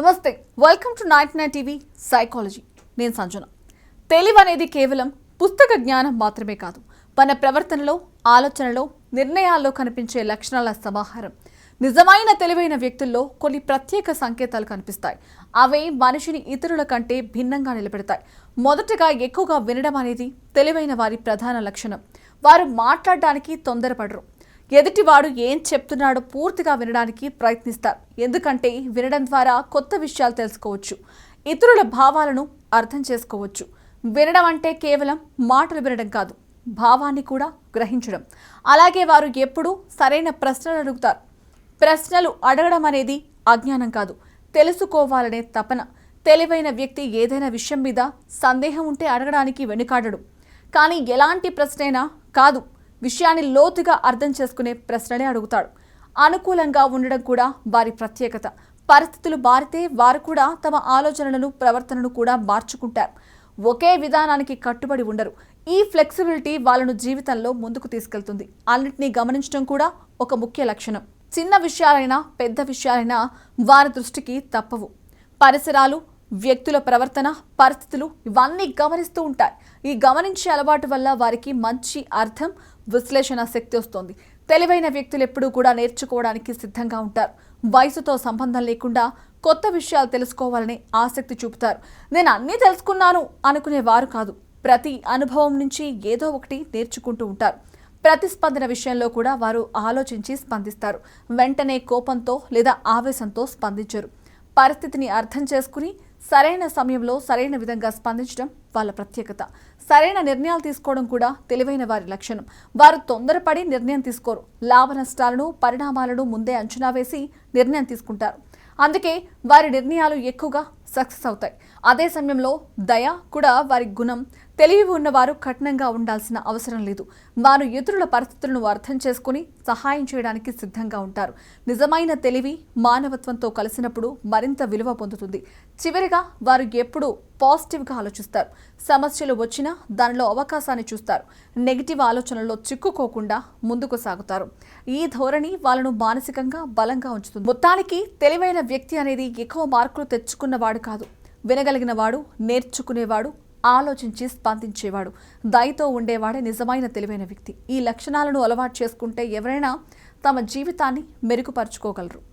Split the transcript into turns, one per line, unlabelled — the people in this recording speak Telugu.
నమస్తే, వెల్కమ్ టు 99 టీవీ సైకాలజీ. నేను సంజన. తెలివి అనేది కేవలం పుస్తక జ్ఞానం మాత్రమే కాదు, మన ప్రవర్తనలో, ఆలోచనలో, నిర్ణయాల్లో కనిపించే లక్షణాల సమాహారం. నిజమైన తెలివైన వ్యక్తుల్లో కొన్ని ప్రత్యేక సంకేతాలు కనిపిస్తాయి. అవే మనిషిని ఇతరుల కంటే భిన్నంగా నిలబెడతాయి. మొదటగా, ఎక్కువగా వినడం అనేది తెలివైన వారి ప్రధాన లక్షణం. వారు మాట్లాడడానికి తొందరపడరు. ఎదుటివాడు ఏం చెప్తున్నాడో పూర్తిగా వినడానికి ప్రయత్నిస్తారు. ఎందుకంటే వినడం ద్వారా కొత్త విషయాలు తెలుసుకోవచ్చు, ఇతరుల భావాలను అర్థం చేసుకోవచ్చు. వినడం అంటే కేవలం మాటలు వినడం కాదు, భావాన్ని కూడా గ్రహించడం. అలాగే వారు ఎప్పుడూ సరైన ప్రశ్నలు అడుగుతారు. ప్రశ్నలు అడగడం అనేది అజ్ఞానం కాదు, తెలుసుకోవాలనే తపన. తెలివైన వ్యక్తి ఏదైనా విషయం మీద సందేహం ఉంటే అడగడానికి వెనుకాడడు. కానీ ఎలాంటి ప్రశ్నైనా కాదు, విషయాన్ని లోతుగా అర్థం చేసుకునే ప్రశ్నలే అడుగుతాడు. అనుకూలంగా ఉండడం కూడా వారి ప్రత్యేకత. పరిస్థితులు మారితే వారు కూడా తమ ఆలోచనలను, ప్రవర్తనను కూడా మార్చుకుంటారు. ఒకే విధానానికి కట్టుబడి ఉండరు. ఈ ఫ్లెక్సిబిలిటీ వాళ్ళను జీవితంలో ముందుకు తీసుకెళ్తుంది. అన్నిటినీ గమనించడం కూడా ఒక ముఖ్య లక్షణం. చిన్న విషయాలైనా పెద్ద విషయాలైనా వారి దృష్టికి తప్పవు. పరిసరాలు, వ్యక్తుల ప్రవర్తన, పరిస్థితులు ఇవన్నీ గమనిస్తూ ఉంటాయి. ఈ గమనించే అలవాటు వల్ల వారికి మంచి అర్థం, విశ్లేషణ శక్తి వస్తుంది. తెలివైన వ్యక్తులు ఎప్పుడూ కూడా నేర్చుకోవడానికి సిద్ధంగా ఉంటారు. వయసుతో సంబంధం లేకుండా కొత్త విషయాలు తెలుసుకోవాలనే ఆసక్తి చూపుతారు. నేను అన్నీ తెలుసుకున్నాను అనుకునేవారు కాదు. ప్రతి అనుభవం నుంచి ఏదో ఒకటి నేర్చుకుంటూ ఉంటారు. ప్రతిస్పందన విషయంలో కూడా వారు ఆలోచించి స్పందిస్తారు. వెంటనే కోపంతో లేదా ఆవేశంతో స్పందించరు. పరిస్థితిని అర్థం చేసుకుని సరైన సమయంలో సరైన విధంగా స్పందించడం వాళ్ళ ప్రత్యేకత. సరైన నిర్ణయాలు తీసుకోవడం కూడా తెలివైన వారి లక్షణం. వారు తొందరపడి నిర్ణయం తీసుకోరు. లాభ నష్టాలను, పరిణామాలను ముందే అంచనా వేసి నిర్ణయం తీసుకుంటారు. అందుకే వారి నిర్ణయాలు ఎక్కువగా సక్సెస్ అవుతాయి. అదే సమయంలో దయ కూడా వారి గుణం. తెలివి ఉన్నవారు కఠినంగా ఉండాల్సిన అవసరం లేదు. వారు ఇతరుల పరిస్థితులను అర్థం చేసుకుని సహాయం చేయడానికి సిద్ధంగా ఉంటారు. నిజమైన తెలివి మానవత్వంతో కలిసినప్పుడు మరింత విలువ పొందుతుంది. చివరిగా, వారు ఎప్పుడూ పాజిటివ్గా ఆలోచిస్తారు. సమస్యలు వచ్చినా దానిలో అవకాశాన్ని చూస్తారు. నెగిటివ్ ఆలోచనల్లో చిక్కుకోకుండా ముందుకు సాగుతారు. ఈ ధోరణి వాళ్ళను మానసికంగా బలంగా ఉంచుతుంది. మొత్తానికి తెలివైన వ్యక్తి అనేది ఎక్కువ మార్కులు తెచ్చుకున్నవాడు కాదు, వినగలిగినవాడు, నేర్చుకునేవాడు, ఆలోచించి స్పందించేవాడు, దయతో ఉండేవాడే నిజమైన తెలివైన వ్యక్తి. ఈ లక్షణాలను అలవాటు చేసుకుంటే ఎవరైనా తమ జీవితాన్ని మెరుగుపరుచుకోగలరు.